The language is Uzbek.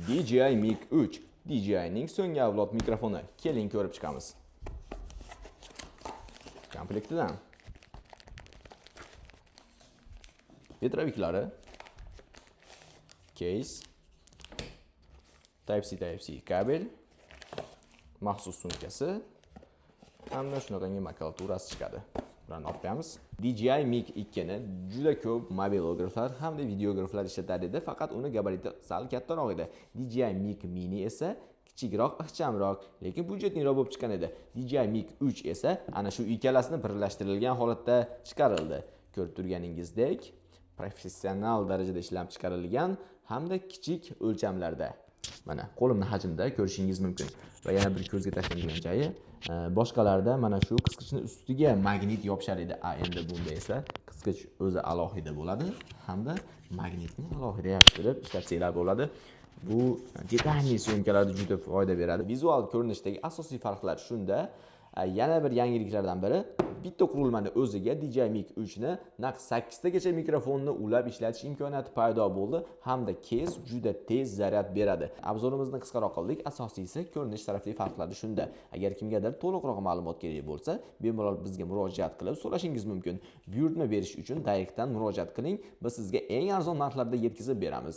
DJI Mic 3 DJI'ning so'nggi avlod mikrofoni. Keling ko'rib chiqamiz. Komplektidan Vetroviklari, case, Type-C kabel, maxsus sumkasi hamda shunaqangi makulaturasi chiqadi. Bularni olib qo'yamiz. DJI Mic 2 ni juda ko'p mobilograflar hamda videograflar ishlatar edi, faqat uni gabariti sal kattaroq edi. DJI Mic Mini esa kichikroq, ixchamroq, lekin budjetliroq bo'lib chiqqan edi. DJI Mic 3 esa ana shu ikkalasini birlashtirilgan holatda chiqarildi. Ko'rib turganingizdek, professional darajada ishlab chiqarilgan hamda kichik o'lchamlarda. Mana qo'limni hajmida ko'rishingiz mumkin. Va yana bir ko'zga tashlanadigan joyi, boshqalarda mana shu qisqichni ustiga magnit yopishar edi. Endi bunda esa qisqich o'zi alohida bo'ladi hamda magnitni alohida yopishtirib ishlatsanglar bo'ladi. Bu titaniy sumkalarda juda foyda beradi. Vizual ko'rinishdagi asosiy farqlar shunda. Yana bir yangiliklardan biri, bitta qurilmani o'ziga DJI Mic 3 ni naq 8 tagacha mikrofonni ulab ishlatish imkoniyati paydo bo'ldi hamda case juda tez zaryad beradi. Obzorimizni qisqaroq qildik. Asosiysi ko'rinish tarafli farqlari shunda. Agar kimgadir to'liqroq ma'lumot kerak bo'lsa, bemalol bizga murojaat qilib so'rashingiz mumkin. Buyurtma berish uchun direktdan murojaat qiling. Biz sizga eng arzon narxlarda yetkazib beramiz.